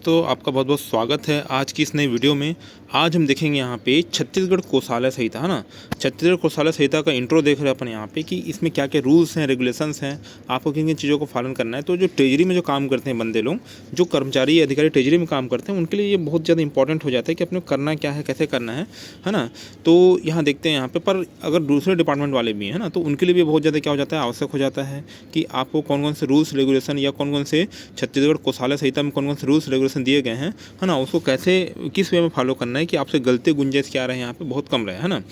दोस्तों, आपका बहुत बहुत स्वागत है आज की इस नई वीडियो में। आज हम देखेंगे यहाँ पे छत्तीसगढ़ कोषालय संहिता, है ना। छत्तीसगढ़ कोषालय संहिता का इंट्रो देख रहे हैं अपन यहाँ पे कि इसमें क्या क्या रूल्स हैं, रेगुलेशंस हैं, आपको किन किन चीज़ों को पालन करना है। तो जो ट्रेजरी में जो काम करते हैं बंदे लोग, जो कर्मचारी अधिकारी ट्रेजरी में काम करते हैं, उनके लिए ये बहुत ज़्यादा इंपॉर्टेंट हो जाता है कि अपने करना क्या है, कैसे करना है ना। तो यहाँ देखते हैं यहाँ पर अगर दूसरे डिपार्टमेंट वाले भी हैं ना, तो उनके लिए भी बहुत ज़्यादा क्या हो जाता है, आवश्यक हो जाता है कि आपको कौन कौन से रूल्स रेगुलेशन या कौन कौन से छत्तीसगढ़ कोषालय संहिता में कौन कौन से रूल्स रेगुलेशन दिए गए हैं, है ना, उसको कैसे किस वे में फॉलो करना है कि आपसे गलती गुंजाइश क्या रहे यहाँ पे बहुत कम रहे, है ना।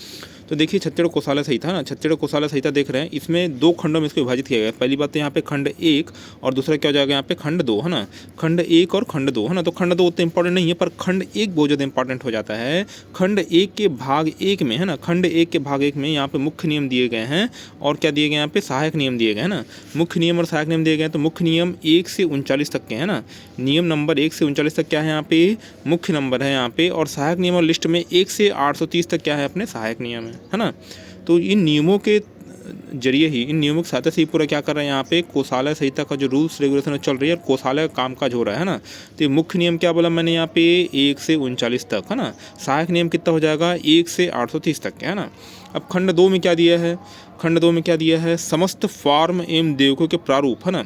तो देखिए छत्तीसगढ़ कोषालय संहिता, है ना, छत्तीसगढ़ कोषालय संहिता देख रहे हैं, इसमें दो खंडों में इसको विभाजित किया गया है। पहली बात तो यहाँ पे खंड 1 और दूसरा क्या हो जाएगा यहाँ पे खंड 2, है ना। खंड 1 और खंड 2, है ना। तो खंड 2 उतना इंपॉर्टेंट नहीं है, पर खंड 1 बहुत ज़्यादा इंपॉर्टेंट हो जाता है। खंड 1 के भाग 1 में, है ना, खंड 1 के भाग 1 में यहाँ पे मुख्य नियम दिए गए हैं और क्या दिए गए यहाँ पे सहायक नियम दिए गए हैं ना। मुख्य नियम और सहायक नियम दिए गए हैं। तो मुख्य नियम 1 से 39 तक के, है ना। नियम नंबर 1 से 39 तक क्या है यहाँ पे मुख्य नंबर है यहाँ पे, और सहायक नियम और लिस्ट में 1 से 830 तक क्या है अपने सहायक नियम है ना। तो इन नियमों के जरिए ही, इन नियमों की सहायता से ही पूरा क्या कर रहे हैं यहाँ पे कोषालय संहिता का जो रूल्स रेगुलेशन चल रही है, कोषालय काम काज हो रहा है ना। तो ये मुख्य नियम क्या बोला मैंने यहाँ पे 1 से 39 तक, है ना। सहायक नियम कितना हो जाएगा 1 से 830 तक के, है ना। अब खंड 2 में क्या दिया है, खंड 2 में क्या दिया है, समस्त फॉर्म एवं देयकों के प्रारूप, है ना।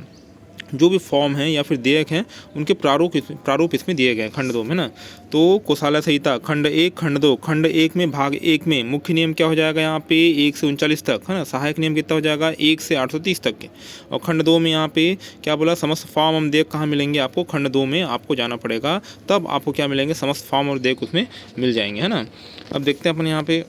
जो भी फॉर्म हैं या फिर देयक हैं उनके प्रारूप इसमें दिए गए हैं खंड 2 में ना। तो कोषालय संहिता खंड 1 खंड 2, खंड 1 में भाग 1 में मुख्य नियम क्या हो जाएगा यहाँ पे 1 से 39 तक, है ना। सहायक नियम कितना हो जाएगा 1 से 830 तक के। और खंड 2 में यहाँ पे क्या बोला, समस्त फॉर्म एवं देयक कहाँ मिलेंगे आपको, खंड 2 में आपको जाना पड़ेगा, तब आपको क्या मिलेंगे, समस्त फॉर्म और देयक उसमें मिल जाएंगे, है ना। अब देखते हैं अपन यहाँ पे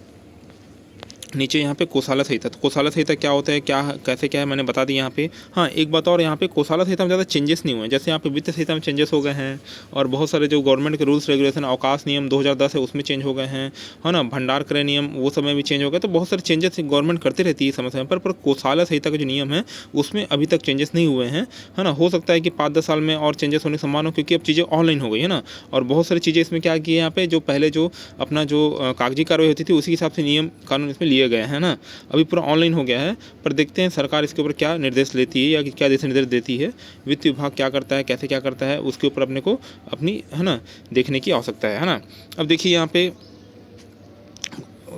नीचे यहाँ पे कोषालय संहिता। तो कोषालय संहिता क्या होता है, क्या कैसे क्या है, मैंने बता दी यहाँ पे। हाँ, एक बात और, यहाँ पे कोषालय संहिता में ज़्यादा चेंजेस नहीं हुए हैं। जैसे यहाँ पे वित्त संहिता में चेंजेस हो गए हैं, और बहुत सारे जो गवर्नमेंट के रूल्स रेगुलेशन, अवकाश नियम 2010 है उसमें चेंज हो गए हैं, है ना। भंडार क्रय नियम वो सब में भी चेंज हो गए। तो बहुत सारे चेंजेस गवर्नमेंट करती रहती है समय समय पर कोषालय संहिता के जो नियम है उसमें अभी तक चेंजेस नहीं हुए हैं, है ना। हो सकता है कि 5-10 साल में और चेंजेस होने की संभावना हो, क्योंकि अब चीज़ें ऑनलाइन हो गई है ना। और बहुत सारी चीज़ें इसमें क्या की है यहाँ पे, जो पहले जो अपना जो कागजी कार्रवाई होती थी उसी के हिसाब से नियम कानून इसमें लिए गए हैं ना। अभी पूरा ऑनलाइन हो गया है, पर देखते हैं सरकार इसके ऊपर क्या निर्देश लेती है या क्या दिशा निर्देश देती है, वित्त विभाग क्या करता है, कैसे क्या करता है, उसके ऊपर अपने को अपनी, है ना, देखने की आवश्यकता है ना। अब देखिए यहाँ पे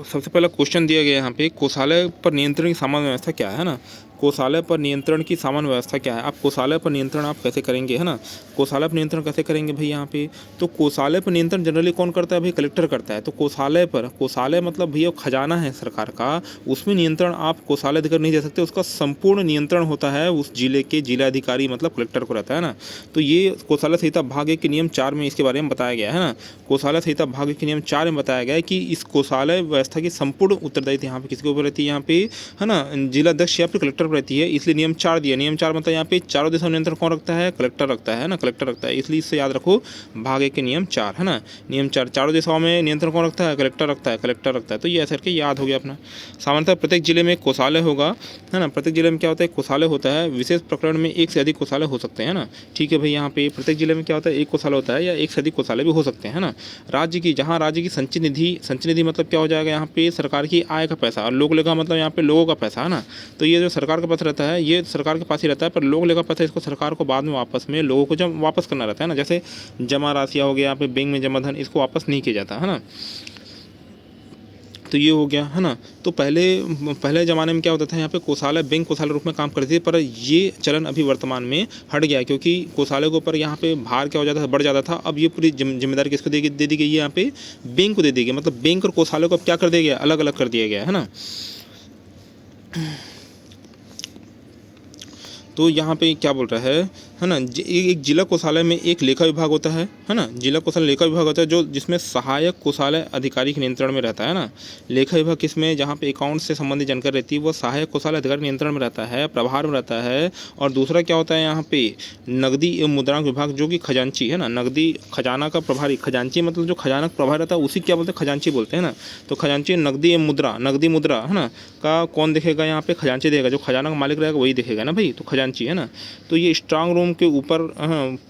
सबसे पहला क्वेश्चन दिया गया है यहाँ पे, कोषालय पर नियंत्रण की सामान्य व्यवस्था क्या है ना। कोषालय पर नियंत्रण की सामान्य व्यवस्था क्या है, आप कोषालय पर नियंत्रण आप कैसे करेंगे, है ना। कोषालय पर नियंत्रण कैसे करेंगे भाई यहाँ पे, तो कोषालय पर नियंत्रण जनरली कौन करता है भाई, कलेक्टर करता है। तो कोषालय पर, कोषालय मतलब भैया खजाना है सरकार का, उसमें नियंत्रण आप कोषालय अधिकारी नहीं दे सकते, उसका संपूर्ण नियंत्रण होता है उस जिले के जिलाधिकारी मतलब कलेक्टर को रहता है ना। तो ये कोषालय संहिता भाग 1 के नियम 4 में इसके बारे में बताया गया है ना। कोषालय संहिता भाग 1 के नियम 4 में बताया गया है कि इस कोषालय व्यवस्था की संपूर्ण उत्तरदायित्व यहाँ पे किसके ऊपर रहती है, यहाँ पे, है ना, जिलाध्यक्ष या फिर कलेक्टर रहती है। इसलिए नियम 4 दिया। नियम 4 मतलब यहाँ पे चारों दिशाओं नियंत्रण कौन रखता है, कलेक्टर रखता है ना, कलेक्टर रखता है। इसलिए इससे याद रखो भाग 1 के नियम 4, है ना। नियम 4 चारों दिशाओं में नियंत्रण कौन रखता है, कलेक्टर रखता है, कलेक्टर रखता है। तो ये ऐसे करके याद हो गया अपना। सामान्यतः प्रत्येक जिले में कोषालय होगा, है ना। प्रत्येक जिले में क्या होता है, कोषालय होता है। विशेष प्रकरण में 1 से अधिक कोषालय हो सकते हैं ना। ठीक है भाई, यहाँ पे प्रत्येक जिले में क्या होता है, 1 कोषालय होता है या 1 से अधिक कोषालय भी हो सकते हैं, है ना। राज्य की, जहाँ राज्य की संचित निधि मतलब क्या हो जाएगा यहाँ पे, सरकार की आय का पैसा, और लोक लेखा मतलब यहाँ पे लोगों का पैसा, है ना। तो ये जो सरकार का पैसा रहता है ये सरकार के पास ही रहता है, पर लोक लेखा पैसा इसको सरकार को बाद में वापस में लोगों को जब वापस करना रहता है ना। जैसे जमा राशियाँ हो गया यहाँ पे, बैंक में जमा धन, इसको वापस नहीं किया जाता, है ना। तो ये हो गया, है ना। तो पहले ज़माने में क्या होता था, यहाँ पे कोषालय बैंक कोषालय रूप में काम करती थी, पर ये चलन अभी वर्तमान में हट गया, क्योंकि कोषालय के ऊपर यहाँ पे भार क्या हो जाता था, बढ़ जाता था। अब ये पूरी जिम्मेदारी किसको दे दी गई है, यहाँ पे बैंक को दे दी गई। मतलब बैंक और कोषालय को अब क्या कर दिया गया, अलग अलग कर दिया गया, है ना। तो यहाँ पे क्या बोल रहा है ना, एक जिला कोषालय में एक लेखा विभाग होता है ना। जिला कोषालय लेखा विभाग होता है जो जिसमें सहायक कोषालय अधिकारी के नियंत्रण में रहता है ना। लेखा विभाग किसमें, जहाँ पे अकाउंट से संबंधित जानकारी रहती है वो सहायक कोषालय अधिकारी नियंत्रण में रहता है, प्रभार में रहता है। और दूसरा क्या होता है यहाँ पे, नकदी एवं मुद्रांक विभाग जो कि खजांची है ना, नकदी खजाना का प्रभारी, खजांची मतलब जो खजाना का प्रभारी रहता है उसी क्या बोलते हैं, खजांची बोलते हैं ना। तो खजांची नकदी एवं नकदी मुद्रा, है ना, का कौन देखेगा यहाँ पे, खजांची देखेगा। जो खजाना का मालिक रहेगा वही देखेगा ना भाई, तो खजांची, है ना। तो ये स्ट्रांग रूम के ऊपर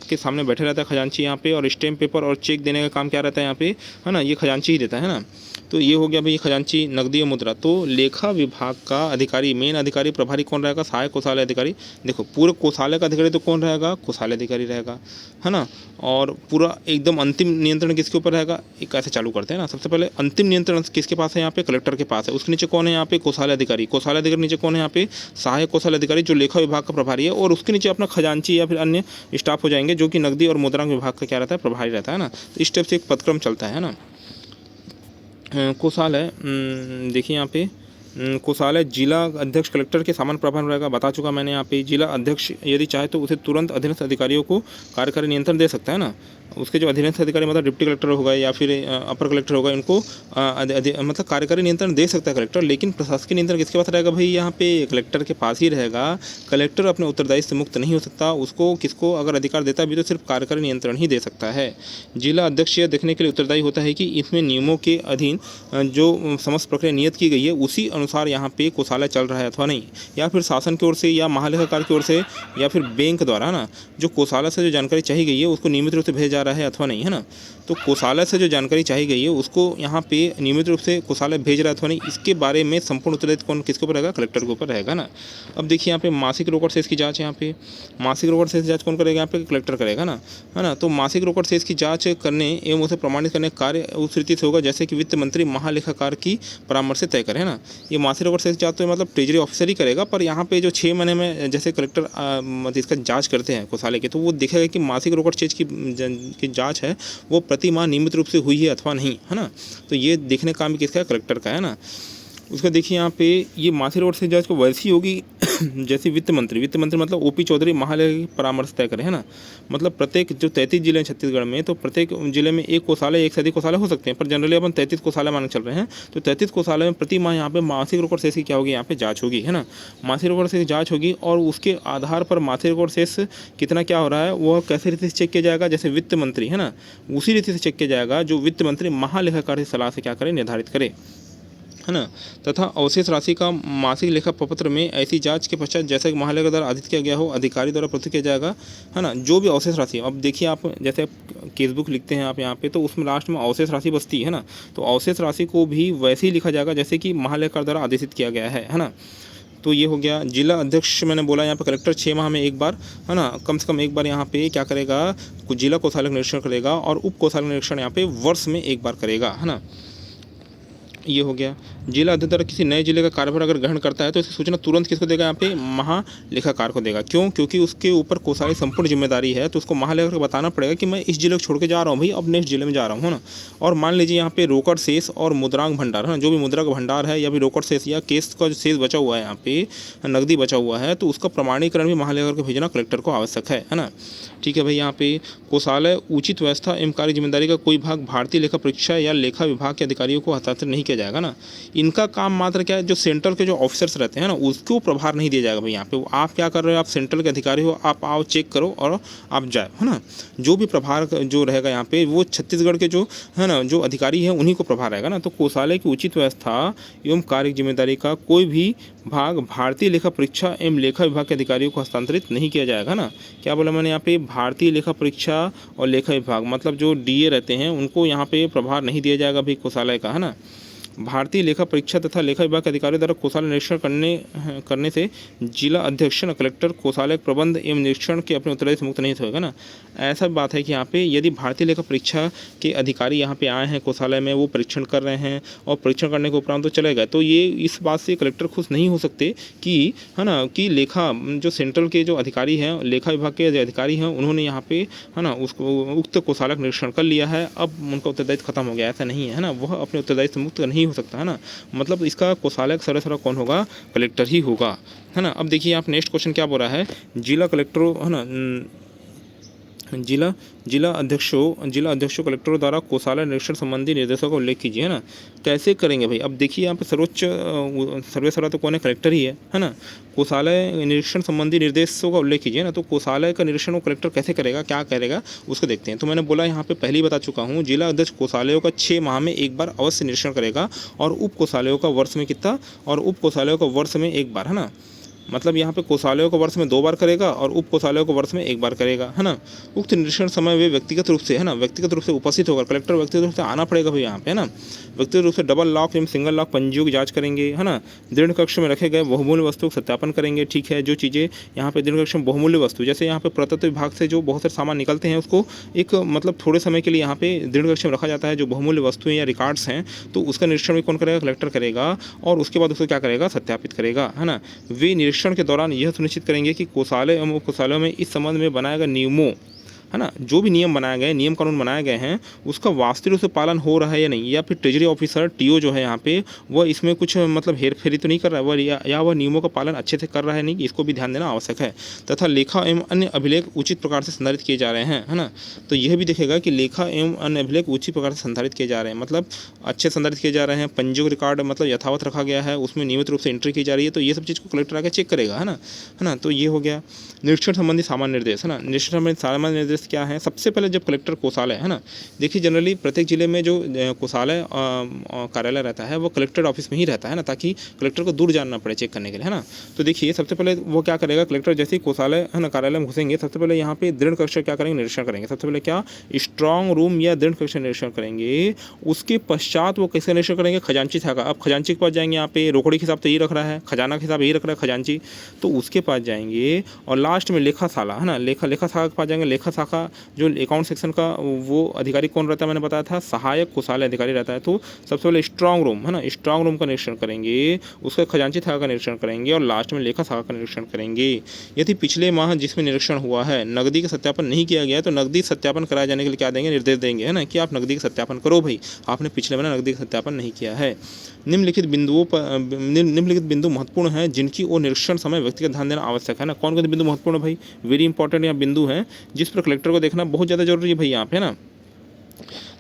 के सामने बैठे रहता है खजांची यहाँ पे, और स्टैम्प पेपर और चेक देने का काम क्या रहता है यहाँ पे, है ना, ये खजांची ही देता है ना। तो ये हो गया भाई खजांची, नकदी और मुद्रा। तो लेखा विभाग का अधिकारी, मेन अधिकारी प्रभारी कौन रहेगा? सहायक कोषालय अधिकारी। देखो पूरे कोषालय का अधिकारी तो कौन रहेगा? कोषालय अधिकारी रहेगा, है ना। और पूरा एकदम अंतिम नियंत्रण किसके ऊपर रहेगा? एक कैसे चालू करते हैं ना, सबसे पहले अंतिम नियंत्रण किसके पास है? यहाँ पे कलेक्टर के पास है। उसके नीचे कौन है? यहाँ पे कोषालय अधिकारी। कोषालय अधिकारी नीचे कौन है? यहाँ पे सहायक कोषालय अधिकारी, जो लेखा विभाग का प्रभारी है। और उसके नीचे अपना खजांची या फिर अन्य स्टाफ हो जाएंगे, जो कि नकदी और मुद्रांक विभाग का क्या रहता है? प्रभारी रहता है ना। तो इस टाइप से एक पदक्रम चलता है ना। कोषालय, देखिए यहाँ पे कोषालय जिला अध्यक्ष कलेक्टर के सामान्य प्रभार में रहेगा, बता चुका मैंने। यहाँ पे जिला अध्यक्ष यदि चाहे तो उसे तुरंत अधीनस्थ अधिकारियों को कार्यकारी नियंत्रण दे सकता है ना। उसके जो अधीनस्थ अधिकारी मतलब डिप्टी कलेक्टर होगा या फिर अपर कलेक्टर होगा, इनको मतलब कार्यकारी नियंत्रण दे सकता है कलेक्टर। लेकिन प्रशासकीय नियंत्रण किसके पास रहेगा भाई? यहाँ पे कलेक्टर के पास ही रहेगा। कलेक्टर अपने उत्तरदायित्व से मुक्त नहीं हो सकता। उसको किसको अगर अधिकार देता भी तो सिर्फ कार्यकारी नियंत्रण ही दे सकता है। जिला अध्यक्ष यह देखने के लिए उत्तरदायी होता है कि इसमें नियमों के अधीन जो समस्त प्रक्रिया नियत की गई है उसी अनुसार यहाँ पे कोषालय चल रहा है अथवा नहीं, या फिर शासन की ओर से या महालेखाकार की ओर से या फिर बैंक द्वारा ना जो कोषालय से जो जानकारी चाहिए गई है उसको नियमित रूप से भेजा जा रहा है अथवा नहीं, है ना। तो कोषालय से जो जानकारी चाहिए गई है उसको यहाँ पे नियमित रूप से कोषालय भेज रहा है अथवा नहीं, इसके बारे में संपूर्ण उत्तरदायित्व कौन किसके ऊपर रहेगा? कलेक्टर के ऊपर रहेगा ना। अब देखिए यहाँ पे मासिक रोकड़ शेष की जाँच, यहाँ पे मासिक रोकड़ शेष जाँच कौन करेगा? यहाँ पे कलेक्टर करेगा ना, है ना। तो मासिक रोकड़ शेष की जाँच करने एवं उसे प्रमाणित करने का कार्य उस रीति से होगा जैसे कि वित्त मंत्री महालेखाकार की परामर्श से तय करे, है ना। ये मासिक रोकड़ शेष जाँच तो मतलब ट्रेजरी ऑफिसर ही करेगा, पर यहाँ पे जो 6 महीने में जैसे कलेक्टर इसका जाँच करते हैं कोषालय के, तो वो देखेगा कि मासिक रोकड़ शेष की जाँच है वो प्रति माह नियमित रूप से हुई है अथवा नहीं, है ना। तो ये देखने का काम भी किसका है? कलेक्टर का, है ना। उसका देखिए यहाँ पे ये मासिक रोकड़ शेष जाँच को वैसी होगी जैसे वित्त मंत्री मतलब ओपी चौधरी महालेखा की परामर्श तय करे, है ना। मतलब प्रत्येक जो 33 जिले हैं छत्तीसगढ़ में, तो प्रत्येक जिले में एक कोषालय, एक से अधिक कोषालय हो सकते हैं, पर जनरली अपन 33 कोषालय मान चल रहे हैं। तो 33 कोषालय में प्रति माह यहाँ पे मासिक रोकड़ शेष की क्या होगी? यहाँ पे जाँच होगी, है ना। मासिक रोकड़ शेष जाँच होगी और उसके आधार पर मासिक रोकड़ शेष कितना क्या हो रहा है वह कैसे रीति से चेक किया जाएगा? जैसे वित्त मंत्री, है ना, उसी रीति से चेक किया जाएगा जो वित्त मंत्री महालेखाकार की सलाह से क्या करे? निर्धारित करे, है ना। तथा अवशेष राशि का मासिक लेखा प्रपत्र में ऐसी जांच के पश्चात जैसे कि महालेखा द्वारा आदित किया गया हो अधिकारी द्वारा प्रस्तुत किया जाएगा, है ना। जो भी अवशेष राशि, अब देखिए आप जैसे केस बुक लिखते हैं आप यहाँ पे, तो उसमें लास्ट में अवशेष राशि बचती है ना। तो अवशेष राशि को भी वैसे ही लिखा जाएगा जैसे कि महालेखा द्वारा आदेशित किया गया है ना। तो ये हो गया जिला अध्यक्ष। मैंने बोला यहाँ पे कलेक्टर 6 माह में एक बार, है ना, कम से कम एक बार यहाँ पे क्या करेगा? कुछ जिला कोषालय निरीक्षण करेगा और उप कोषालय निरीक्षण यहाँ पे वर्ष में एक बार करेगा, है ना। ये हो गया। जिला अध्यक्ष द्वारा किसी नए जिले का कार्यभार अगर ग्रहण करता है तो इसकी सूचना तुरंत किसको देगा? यहाँ पे महालेखाकार को देगा। क्यों? क्योंकि उसके ऊपर कोषालय संपूर्ण जिम्मेदारी है, तो उसको महालेखाकार को बताना पड़ेगा कि मैं इस जिले को छोड़ के जा रहा हूँ भाई, अब नेक्स्ट जिले में जा रहा हूँ, है ना। और मान लीजिए यहाँ पे रोकड़ शेष और मुद्रांक भंडार, है ना, जो भी मुद्रा का भंडार है या फिर रोकड़ शेष या केस का जो शेष बचा हुआ है, यहाँ पे नकदी बचा हुआ है, तो उसका प्रमाणीकरण भी महालेखाकार को भेजना कलेक्टर को आवश्यक है ना। ठीक है भाई। यहाँ पे कोषालय उचित व्यवस्था एवं कार्य जिम्मेदारी का कोई भाग भारतीय लेखा परीक्षा या लेखा विभाग के अधिकारियों को हस्तांतरित नहीं किया जाएगा ना। इनका काम मात्र क्या है? जो सेंट्रल के जो ऑफिसर्स रहते हैं ना उसको प्रभार नहीं दिया जाएगा भाई। यहाँ पे आप क्या कर रहे हो? आप सेंट्रल के अधिकारी हो, आप आओ चेक करो और आप जाओ, है ना। जो भी प्रभार जो रहेगा यहाँ पे वो छत्तीसगढ़ के जो है ना जो अधिकारी हैं उन्हीं को प्रभार रहेगा ना। तो कोषालय की उचित व्यवस्था एवं कार्य जिम्मेदारी का कोई भी भाग भारतीय लेखा परीक्षा एवं लेखा विभाग के अधिकारियों को हस्तांतरित नहीं किया जाएगा ना। क्या बोला मैंने यहाँ पे? भारतीय लेखा परीक्षा और लेखा विभाग मतलब जो डीए रहते हैं उनको यहाँ पे प्रभार नहीं दिया जाएगा भाई कोषालय का, है ना। भारतीय लेखा परीक्षा तथा लेखा विभाग के अधिकारियों द्वारा कोषालय निरीक्षण करने से जिला अध्यक्ष कलेक्टर कोषालय प्रबंध एवं निरीक्षण के अपने उत्तरदायित्व से मुक्त नहीं होगा ना। ऐसा बात है कि यहाँ पे यदि भारतीय लेखा परीक्षा के अधिकारी यहाँ पे आए हैं कोषालय में, वो परीक्षण कर रहे हैं और परीक्षण करने के उपरांत तो चले गए, तो ये इस बात से कलेक्टर खुश नहीं हो सकते कि, है ना, कि लेखा जो सेंट्रल के जो अधिकारी हैं, लेखा विभाग के जो अधिकारी हैं, उन्होंने यहाँ पे, है ना, उसको उक्त कोषालय का निरीक्षण कर लिया है, अब उनका उत्तरदायित्व खत्म हो गया। ऐसा नहीं है ना, वह अपने उत्तरदायित्व से मुक्त नहीं हो सकता, है ना। मतलब इसका कोषालय का सर्वेसर्वा कौन होगा? कलेक्टर ही होगा, है ना। अब देखिए आप नेक्स्ट क्वेश्चन क्या बोल रहा है? जिला कलेक्टर, है ना, जिला अध्यक्षों कलेक्टरों द्वारा कोषालय निरीक्षण संबंधी निर्देशों का उल्लेख कीजिए, है ना। कैसे करेंगे भाई? अब देखिए यहाँ पे सर्वोच्च सर्वेसर्वा तो कौन है? कलेक्टर ही है ना। कोषालय निरीक्षण संबंधी निर्देशों का उल्लेख कीजिए ना। तो कोषालय का निरीक्षण वो कलेक्टर कैसे करेगा, क्या करेगा, उसको देखते हैं। तो मैंने बोला यहाँ पे पहले ही बता चुका हूँ, जिला अध्यक्ष कोषालयों का 6 माह में एक बार अवश्य निरीक्षण करेगा और उप कोषालयों का वर्ष में कितना, और उप कोषालयों का वर्ष में एक बार, है ना। मतलब यहाँ पे कोषालयों को वर्ष में 2 बार करेगा और उप कोषालयों को वर्ष में 1 बार करेगा, है ना। उक्त निरीक्षण समय वे व्यक्तिगत रूप से, है ना, व्यक्तिगत रूप से उपस्थित होकर, कलेक्टर व्यक्तिगत रूप से आना पड़ेगा भाई यहाँ पे, है ना। व्यक्तिगत रूप से डबल लॉक एवं सिंगल लॉक पंजियों की जाँच करेंगे, है ना। दृढ़ कक्ष में रखे गए बहुमूल्य वस्तुओं का सत्यापन करेंगे, ठीक है। जो चीज़ें यहाँ पे दृढ़ कक्ष में बहुमूल्य वस्तु, जैसे यहाँ पे पुरातत्व विभाग से जो बहुत सारे सामान निकलते हैं उसको एक मतलब थोड़े समय के लिए यहाँ पे दृढ़ कक्ष में रखा जाता है, जो बहुमूल्य वस्तुएं या रिकॉर्ड्स हैं, तो उसका निरीक्षण भी कौन करेगा, कलेक्टर करेगा, और उसके बाद उसको क्या करेगा, सत्यापित करेगा, है ना। वे निरीक्षण के दौरान यह सुनिश्चित करेंगे कि कोषालय एवं उप कोषालयों में इस संबंध में बनाए गए नियमों, है ना, जो भी नियम बनाए गए, नियम कानून बनाए गए हैं, उसका वास्तविक रूप से पालन हो रहा है या नहीं, या फिर ट्रेजरी ऑफिसर टीओ जो है यहाँ पे वह इसमें कुछ मतलब हेरफेरी तो नहीं कर रहा है, वह या वह नियमों का पालन अच्छे से कर रहा है नहीं, इसको भी ध्यान देना आवश्यक है। तथा लेखा एवं अन्य अभिलेख उचित प्रकार से संधारित किए जा रहे हैं, है ना। तो यह भी देखेगा कि लेखा एवं अन्य अभिलेख उचित प्रकार से संधारित किए जा रहे हैं, मतलब अच्छे संधारित किए जा रहे हैं, पंजीयक रिकॉर्ड मतलब यथावत रखा गया है, उसमें नियमित रूप से एंट्री की जा रही है, तो ये सब चीज़ को कलेक्टर आके चेक करेगा, है ना। तो ये हो गया निरीक्षण संबंधी सामान्य निर्देश, है ना। निरीक्षण संबंधी सामान्य निर्देश क्या है, सबसे पहले जब कलेक्टर कोषालय, है ना, देखिए जनरली प्रत्येक जिले में जो कोषालय कार्यालय रहता है वो कलेक्टर ऑफिस में ही रहता है ना, ताकि कलेक्टर को दूर जाना पड़े चेक करने के लिए, है ना। तो देखिए सबसे पहले वो क्या करेगा, कलेक्टर जैसे ही कोषालय, है ना, कार्यालय में घुसेंगे, सबसे पहले यहाँ पे दृढ़ कक्ष क्या करेंगे, निरीक्षण करेंगे। सबसे पहले क्या, स्ट्रांग रूम या दृढ़ कक्ष निरीक्षण करेंगे। उसके पश्चात वो कैसे निरीक्षण करेंगे, खजांची था, अब खजांची के पास जाएंगे, यहाँ पे रोकड़ी के हिसाब तो यही रख रहा है, खजाना के हिसाब यही रख रहा है खजांची, तो उसके पास जाएंगे। और लास्ट में लेखा शाला, है ना, लेखा शाखा के पास जाएंगे। लेखा शाखा जो अकाउंट सेक्शन का वो अधिकारी कौन रहता है, मैंने बताया था सहायक कोषालय अधिकारी रहता है। तो सबसे पहले स्ट्रांग रूम, है ना, स्ट्रांग रूम का निरीक्षण करेंगे, उसका खजांची शाखा का निरीक्षण करेंगे और लास्ट में लेखा शाखा का निरीक्षण करेंगे। यदि पिछले माह जिसमें निरीक्षण हुआ है नकदी का सत्यापन नहीं किया गया है तो नकदी सत्यापन कराए जाने के लिए क्या देंगे, निर्देश देंगे, है ना, कि आप नकदी का सत्यापन करो भाई, आपने पिछले महीने नकदी का सत्यापन नहीं किया है। निम्नलिखित बिंदु महत्वपूर्ण हैं जिनकी ओर निरीक्षण समय व्यक्तिगत ध्यान देना आवश्यक है ना। कौन कौन से बिंदु महत्वपूर्ण भाई, वेरी इंपॉर्टेंट यहाँ बिंदु हैं जिस पर कलेक्टर को देखना बहुत ज़्यादा जरूरी है भाई यहाँ पे, है ना।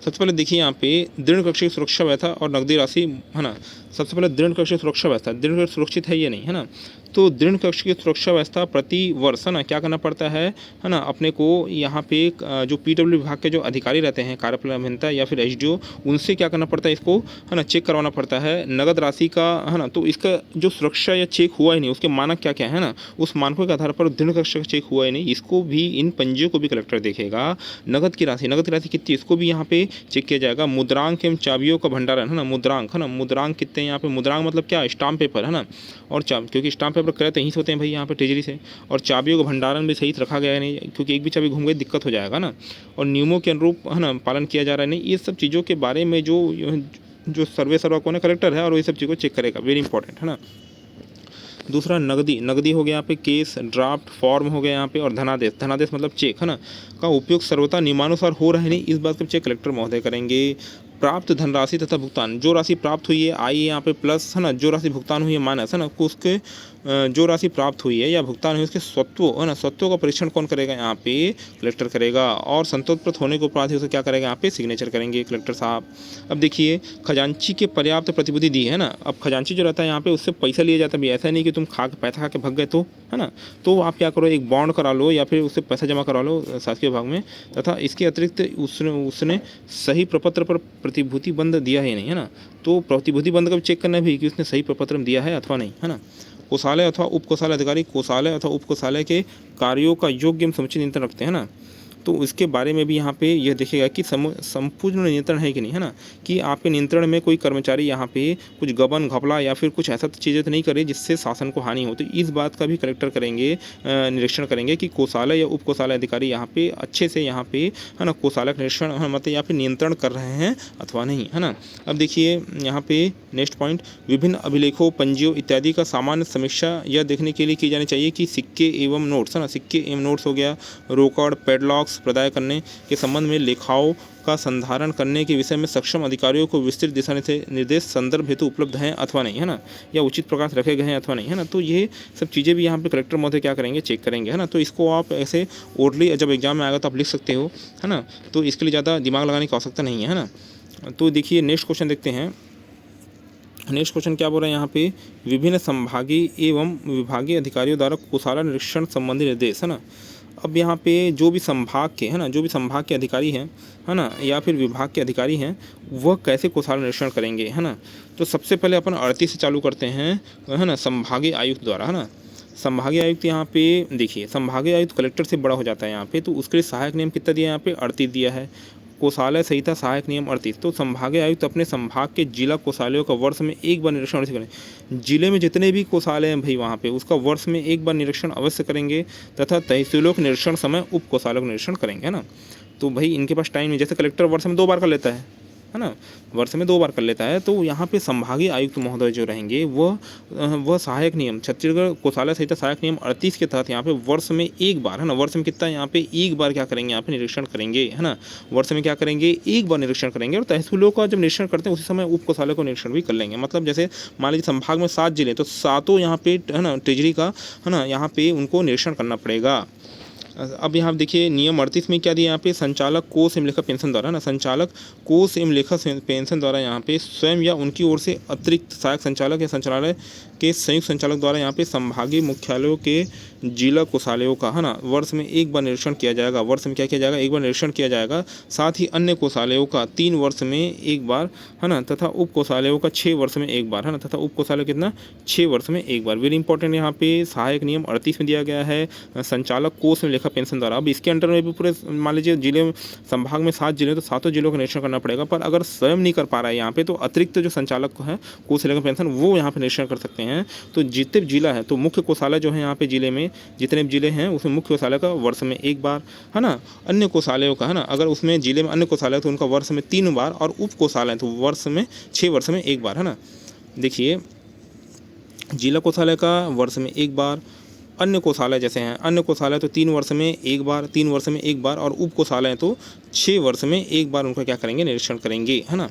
सबसे पहले देखिए यहाँ पे दृढ़ कक्ष की सुरक्षा व्यवस्था और नकदी राशि, है ना। सबसे पहले दृढ़ कक्ष की सुरक्षा व्यवस्था, दृढ़ कक्ष सुरक्षित है या नहीं, है ना। तो दृढ़ कक्ष की सुरक्षा व्यवस्था प्रति वर्ष, है ना, क्या करना पड़ता है ना, अपने को यहाँ पे जो पीडब्ल्यू विभाग के जो अधिकारी रहते हैं, कार्यपालक अभियंता या फिर एसडीओ, उनसे क्या करना पड़ता है, इसको, है ना, चेक करवाना पड़ता है नगद राशि का, है ना। तो इसका जो सुरक्षा या चेक हुआ ही नहीं, उसके मानक क्या क्या है ना, उस मानकों के आधार पर दृढ़ कक्ष का चेक हुआ ही नहीं, इसको भी, इन पंजियों को भी कलेक्टर देखेगा। नगद की राशि कितनी, इसको भी यहाँ पे चेक किया जाएगा। मुद्रांक एवं चाबियों का भंडारण, है ना, मुद्रांक, है ना, मुद्रांक कितने यहाँ पे, मुद्रांक मतलब क्या, स्टाम्प पेपर, है ना, और क्योंकि स्टाम्प पेपर क्रय यहीं से होते हैं भाई यहाँ पे ट्रेजरी से, और चाबियों का भंडारण भी सही से रखा गया है नहीं, क्योंकि एक भी चाबी घूम गई दिक्कत हो जाएगा ना, और नियमों के अनुरूप, है ना, पालन किया जा रहा है नहीं, ये सब चीज़ों के बारे में जो सर्वे कौन है, कलेक्टर है, और ये सब चीज़ों को चेक करेगा, वेरी इंपॉर्टेंट, है ना। दूसरा नगदी हो गया यहाँ पे, केस ड्राफ्ट फॉर्म हो गया यहाँ पे, और धनादेश मतलब चेक, है ना, का उपयोग सर्वथा नियमानुसार हो रहा है नहीं, इस बात का चेक कलेक्टर महोदय करेंगे। प्राप्त धनराशि तथा भुगतान, जो राशि प्राप्त हुई है आई यहाँ पे प्लस, है ना, जो राशि भुगतान हुई है माइनस, है ना, उसके जो राशि प्राप्त हुई है या भुगतान हुई उसके स्वत्वों, है ना, स्वत्वों का परीक्षण कौन करेगा, यहाँ पे कलेक्टर करेगा। और संतोषप्रद होने के उपरांत उसे क्या करेगा, यहाँ पे सिग्नेचर करेंगे कलेक्टर साहब। अब देखिए खजांची के पर्याप्त प्रतिभूति दी है ना, अब खजांची जो रहता है यहाँ पे उससे पैसा लिया जाता है भी, ऐसा नहीं कि तुम पैसा खा के भग गए, तो, है ना, तो आप क्या करो, एक बॉन्ड करा लो या फिर उससे पैसा जमा करा लो शासकीय विभाग में, तथा इसके अतिरिक्त उसने सही प्रपत्र पर प्रतिभूति बंद दिया है नहीं, है ना। तो प्रतिभूति बंद का भी चेक करना भी कि उसने सही प्रपत्र दिया है अथवा नहीं, है ना। कोषालय अथवा उप कोषालय अधिकारी कोषालय अथवा उप कोषालय के कार्यों का योग्य एवं समुचित नियंत्रण रखते हैं ना, तो इसके बारे में भी यहाँ पे यह देखेगा कि संपूर्ण नियंत्रण है कि नहीं, है ना, कि आपके नियंत्रण में कोई कर्मचारी यहाँ पे कुछ गबन घपला या फिर कुछ ऐसा चीज़ें तो नहीं करे जिससे शासन को हानि हो, तो इस बात का भी कलेक्टर करेंगे, निरीक्षण करेंगे कि कोषालय या उप कोषालय अधिकारी यहाँ पे अच्छे से यहाँ पे, है ना, कोषालय का निरीक्षण, मतलब यहाँ पे नियंत्रण कर रहे हैं अथवा नहीं, है ना। अब देखिए यहाँ पे नेक्स्ट पॉइंट, विभिन्न अभिलेखों पंजियों इत्यादि का सामान्य समीक्षा यह देखने के लिए की जानी चाहिए कि सिक्के एवं नोट्स, है ना, सिक्के एवं नोट्स हो गया, रोकड़ पैडलॉक्स प्रदाय करने के संबंध में लेखाओं का संधारण करने के विषय में सक्षम अधिकारियों को विस्तृत दिशा निर्देश संदर्भ हेतु उपलब्ध हैं अथवा नहीं, है ना, या उचित प्रकार से रखे गए हैं अथवा नहीं, है ना। तो ये सब चीज़ें भी यहाँ पे कलेक्टर महोदय क्या करेंगे, चेक करेंगे, है ना। तो इसको आप ऐसे ओरली जब एग्जाम में आएगा तो आप लिख सकते हो, है ना, तो इसके लिए ज़्यादा दिमाग लगाने की आवश्यकता नहीं है ना। तो देखिए नेक्स्ट क्वेश्चन देखते हैं। नेक्स्ट क्वेश्चन क्या बोल रहे हैं यहाँ पे, विभिन्न संभागीय एवं विभागीय अधिकारियों द्वारा कोषालय निरीक्षण संबंधी निर्देश, है ना। अब यहाँ पे जो भी संभाग के, है ना, जो भी संभाग के अधिकारी हैं, है ना, या फिर विभाग के अधिकारी हैं, वह कैसे कोषालय निरीक्षण करेंगे, है ना। तो सबसे पहले अपन 38 से चालू करते हैं, है ना, संभागीय आयुक्त द्वारा, है ना। संभागीय आयुक्त यहाँ पे देखिए, संभागीय आयुक्त कलेक्टर से बड़ा हो जाता है यहाँ पे, तो उसके लिए सहायक नियम कितना दिया है यहाँ पे 38 दिया है। कोषालय संहिता सहायक नियम 38। तो संभागीय आयुक्त अपने संभाग के जिला कोषालयों का वर्ष में एक बार निरीक्षण अवश्य करें। जिले में जितने भी कोषालय हैं भाई वहाँ पे उसका वर्ष में एक बार निरीक्षण अवश्य करेंगे, तथा तहसीलों के निरीक्षण समय उप कोषालय का निरीक्षण करेंगे, है ना। तो भाई इनके पास टाइम नहीं, जैसे कलेक्टर वर्ष में 2 बार कर लेता है ना, वर्ष में 2 बार कर लेता है। तो यहाँ पे संभागीय आयुक्त महोदय जो रहेंगे वह सहायक नियम छत्तीसगढ़ कोषालय संहिता सहायक नियम 38 के तहत यहाँ पे वर्ष में एक बार, है ना, वर्ष में कितना यहाँ पे एक बार क्या करेंगे यहाँ पे निरीक्षण करेंगे, है ना। वर्ष में क्या करेंगे, एक बार निरीक्षण करेंगे। और तहसीलों का जब निरीक्षण करते हैं उसी समय उप कोषालय को निरीक्षण भी कर लेंगे। मतलब जैसे मान लीजिए संभाग में 7 जिले, तो सातों यहाँ पे, है ना, ट्रेजरी का, है ना, यहाँ पे उनको निरीक्षण करना पड़ेगा। अब यहाँ देखिए नियम 38 में क्या दिया यहाँ पे, संचालक कोष एवं लेखा पेंशन द्वारा, ना, संचालक कोष एवं लेखा पेंशन द्वारा यहाँ पे स्वयं या उनकी ओर से अतिरिक्त सहायक संचालक या संचालय के संयुक्त संचालक द्वारा यहाँ पे संभागीय मुख्यालयों के जिला कोषालयों का, है ना, वर्ष में एक बार निरीक्षण किया जाएगा। वर्ष में क्या किया जाएगा, एक बार निरीक्षण किया जाएगा। साथ ही अन्य कोषालयों का 3 वर्ष में एक बार, है ना, तथा उप कोषालयों का 6 वर्ष में एक बार, है ना, तथा उप कोषालय कितना 6 वर्ष में एक बार। वेरी इंपॉर्टेंट यहाँ पे सहायक नियम 38 में दिया गया है संचालक कोष एवं लेखा पेंशन द्वारा। अब इसके अंडर में भी पूरे मान लीजिए जिले संभाग में 7 जिले, तो सातों जिलों का निरीक्षण करना पड़ेगा। पर अगर स्वयं नहीं कर पा रहा है यहाँ पे, तो अतिरिक्त जो संचालक है कोष लेखा पेंशन वो यहाँ पे निरीक्षण कर सकते हैं। तो जितने जिला है, तो मुख्य कोषालय जो है यहाँ पे जिले में जितने भी जिले हैं उसमें मुख्य कोषालय का वर्ष में एक बार, है ना, अन्य कोषालयों का, है ना, अगर उसमें जिले में अन्य कोषालय तो उनका वर्ष में 3 बार, और उप कोषालय तो वर्ष में 6 वर्ष में एक बार, है ना। देखिए जिला कोषालय का वर्ष में एक बार, अन्य कोषालय जैसे हैं, अन्य कोषालय तो 3 वर्ष में एक बार, 3 वर्ष में एक बार, और उप कोषालय तो 6 वर्ष में एक बार उनका क्या करेंगे, निरीक्षण करेंगे, है ना।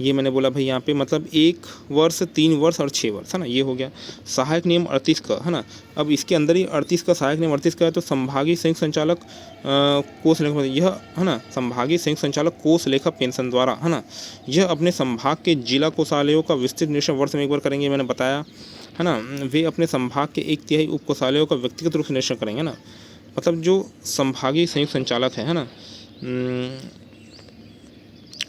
ये मैंने बोला भाई यहाँ पे मतलब 1 वर्ष, 3 वर्ष और 6 वर्ष, है ना। ये हो गया सहायक नियम 38 का, है ना। अब इसके अंदर ही 38 का सहायक नियम 38 का है, तो संभागीय संयुक्त संचालक कोष लेखा, यह, है ना, संभागीय संयुक्त संचालक कोष लेखा पेंशन द्वारा, है ना, यह अपने संभाग के जिला कोषालयों का विस्तृत निरीक्षण वर्ष में एक बार करेंगे, मैंने बताया, है ना। वे अपने संभाग के 1/3 उप कोषालयों का व्यक्तिगत रूप से निरीक्षण करेंगे, ना। मतलब जो संभागीय संयुक्त संचालक है ना,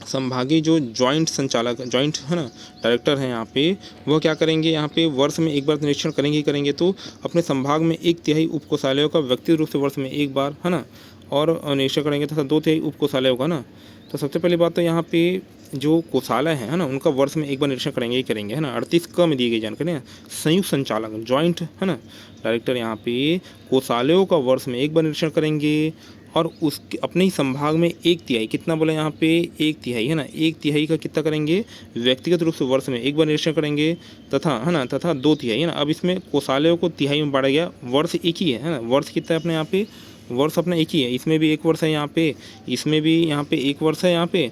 संभागीय जो जॉइंट संचालक, जॉइंट, है ना, डायरेक्टर हैं यहाँ पे, वह क्या करेंगे यहाँ पे वर्ष में एक बार निरीक्षण करेंगे ही करेंगे। तो अपने संभाग में 1/3 उप कोषालयों का व्यक्तिगत रूप से वर्ष में एक बार, है ना, और निरीक्षण करेंगे, तथा 2/3 उप कोषालयों का, ना। तो सबसे पहली बात तो यहाँ पे जो कोषालय है ना, उनका वर्ष में एक बार निरीक्षण करेंगे ही करेंगे, है ना। 38 क में दी गई जानकारी है, संयुक्त संचालक जॉइंट, है ना, डायरेक्टर यहाँ पे कोषालयों का वर्ष में एक बार निरीक्षण करेंगे, और उसके अपने ही संभाग में 1/3, कितना बोला यहाँ पे 1/3, है ना, 1/3 का कितना करेंगे, व्यक्तिगत रूप से वर्ष में एक बार निरीक्षण करेंगे, तथा, है ना, तथा 2/3, है ना। अब इसमें कोषालयों को तिहाई में बांटा गया, वर्ष एक ही है ना, वर्ष कितना है अपने यहाँ पे, वर्ष अपना एक ही है। इसमें भी 1 वर्ष है यहाँ पे, इसमें भी यहाँ पे 1 वर्ष है यहाँ पे,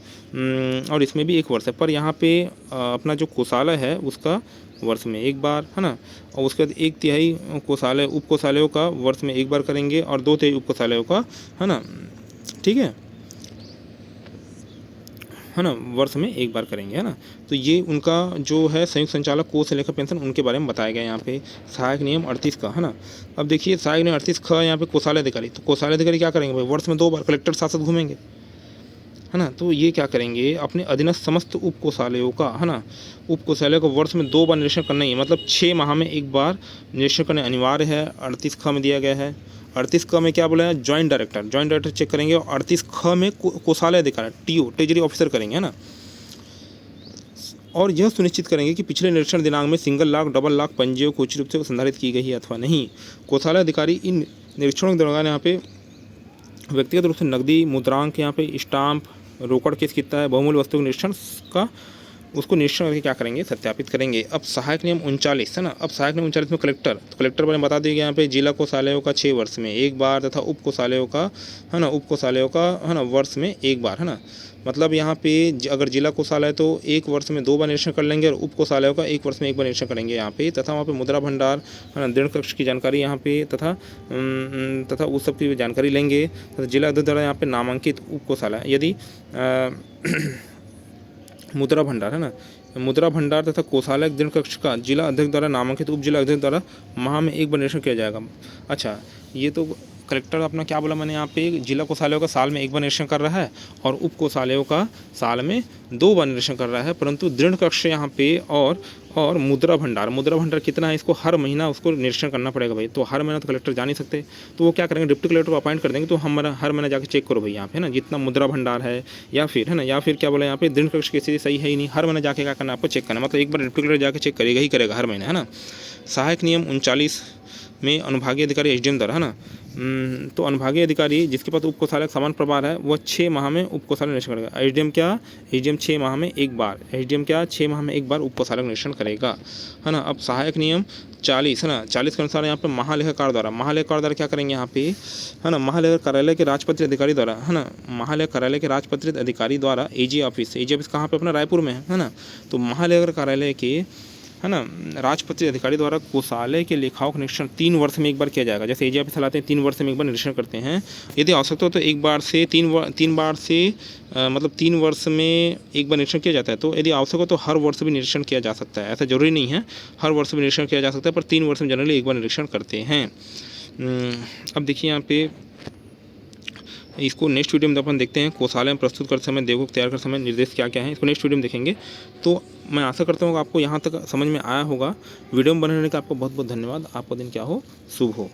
और इसमें भी 1 वर्ष है। पर यहाँ पे अपना जो कोषालय है उसका वर्ष में एक बार, है ना, और उसके बाद 1/3 कोषालय उप कोषालयों का वर्ष में एक बार करेंगे, और 2/3 उप कोषालयों का, है ना, ठीक है ना, वर्ष में एक बार करेंगे, है ना। तो ये उनका जो है संयुक्त संचालक कोष लेखा पेंशन, उनके बारे में बताया गया यहाँ पे सहायक नियम 38 का, है ना। अब देखिए सहायक नियम 38 ख यहाँ पे कोषालय अधिकारी, तो कोषालय अधिकारी क्या करेंगे भाई, वर्ष में 2 बार कलेक्टर साथ साथ घूमेंगे, है ना। तो ये क्या करेंगे, अपने अधीनस्थ समस्त उप कोषालयों का, है ना, उप कोषालय को वर्ष में 2 बार निरीक्षण करना ही है, मतलब 6 माह में एक बार निरीक्षण करना अनिवार्य है। 38 ख में दिया गया है। 38 क में क्या बोला है, जॉइंट डायरेक्टर चेक करेंगे, और 38 ख में कोषालय अधिकारी टीओ ट्रेजरी ऑफिसर करेंगे, है ना। और यह सुनिश्चित करेंगे कि पिछले निरीक्षण दिनांक में सिंगल लाख डबल लाख पंजियों को उचित रूप से संधारित की गई है अथवा नहीं। कोषालय अधिकारी इन निरीक्षणों के दौरान यहाँ पे व्यक्तिगत रूप से नकदी, मुद्रांक, यहाँ पे स्टाम्प, रोकड़ केस कितना है, बहुमूल्य वस्तु के निरीक्षण का उसको निरीक्षण करके क्या करेंगे, सत्यापित करेंगे। अब सहायक नियम 39, है ना। अब सहायक नियम 39 में कलेक्टर, तो कलेक्टर बारे में बता दिया गया यहाँ पे जिला कोषालयों का 6 वर्ष में एक बार, तथा उप कोषालयों का, है ना, उप कोषालयों का, है ना, वर्ष में एक बार, है ना। मतलब यहाँ पे अगर जिला कोषालय तो 1 वर्ष में 2 बार निरीक्षण कर लेंगे, और उप कोषालयों का 1 वर्ष में 1 बार निरीक्षण करेंगे यहाँ पे। तथा वहाँ पे मुद्रा भंडार, है ना, ऋण कक्ष की जानकारी यहाँ पे, तथा उस सब की जानकारी लेंगे। तथा जिला अध्यक्ष द्वारा यहाँ पे नामांकित उप कोषालय, यदि मुद्रा भंडार, है ना, मुद्रा भंडार तथा कोषालय ऋण कक्ष का जिला अध्यक्ष द्वारा नामांकित उप जिला अध्यक्ष द्वारा माह में 1 बार निरीक्षण किया जाएगा। अच्छा, ये तो कलेक्टर अपना क्या बोला मैंने यहाँ पे, जिला कोषालयों का साल में 1 बार निरीक्षण कर रहा है, और उप कोषालयों का साल में 2 बार निरीक्षण कर रहा है। परंतु दृढ़ कक्ष यहाँ पे और और मुद्रा भंडार कितना है, इसको हर महीना उसको निरीक्षण करना पड़ेगा भाई। तो हर महीना तो कलेक्टर जा नहीं सकते, तो वो क्या करेंगे, डिप्टी कलेक्टर को अपॉइंट कर देंगे। तो हमारा हर महीना जाकर चेक करो भाई यहाँ पे, है ना, जितना मुद्रा भंडार है, या फिर है ना, या फिर क्या बोला यहाँ पे ऋण कक्ष की स्थिति सही है ही नहीं, हर महीने जाके क्या करना, आपको चेक करना। मतलब एक बार डिप्टी कलेक्टर जाकर चेक करेगा ही करेगा हर महीने, है ना। सहायक नियम 39 में अनुभागीय अधिकारी एसडीएम द्वारा, है ना, तो अनुभागीय अधिकारी जिसके पास उप कोषालय का समान प्रभार है वह 6 माह में उप कोषालय निरीक्षण करेगा। एसडीएम 6 माह में एक बार, एसडीएम क्या 6 माह में एक बार उप कोषालय निरीक्षण करेगा, है ना। अब सहायक नियम 40, है ना, 40 के अनुसार यहाँ पे महालेखाकार द्वारा क्या करेंगे यहाँ पे, है ना, महालेखा कार्यालय के राजपत्रित अधिकारी द्वारा, है ना, महालेखा कार्यालय के राजपत्रित अधिकारी द्वारा एजी ऑफिस कहाँ पे अपना रायपुर में है ना। तो महालेखा कार्यालय के, है ना, राजपत्रित अधिकारी द्वारा कोषालय के लेखाओं का निरीक्षण 3 वर्ष में एक बार किया जाएगा। जैसे एजी ऑफिस चलाते हैं 3 वर्ष में एक बार निरीक्षण करते हैं, यदि आवश्यकता हो तो एक बार से 3 बार से मतलब 3 वर्ष में एक बार निरीक्षण किया जाता है। तो यदि आवश्यक हो तो हर वर्ष भी निरीक्षण किया जा सकता है, ऐसा जरूरी नहीं है हर वर्ष भी निरीक्षण किया जा सकता है, पर 3 वर्ष में जनरली एक बार निरीक्षण करते हैं। अब देखिए यहाँ पे इसको नेक्स्ट वीडियो में अपन देखते हैं, कोषालय में प्रस्तुत करते समय, देखो तैयार करते समय निर्देश क्या क्या है, इसको नेक्स्ट वीडियो में देखेंगे। तो मैं आशा करता हूँ कि आपको यहाँ तक समझ में आया होगा। वीडियो में बने रहने का आपको बहुत बहुत धन्यवाद। आपका दिन क्या हो, शुभ हो।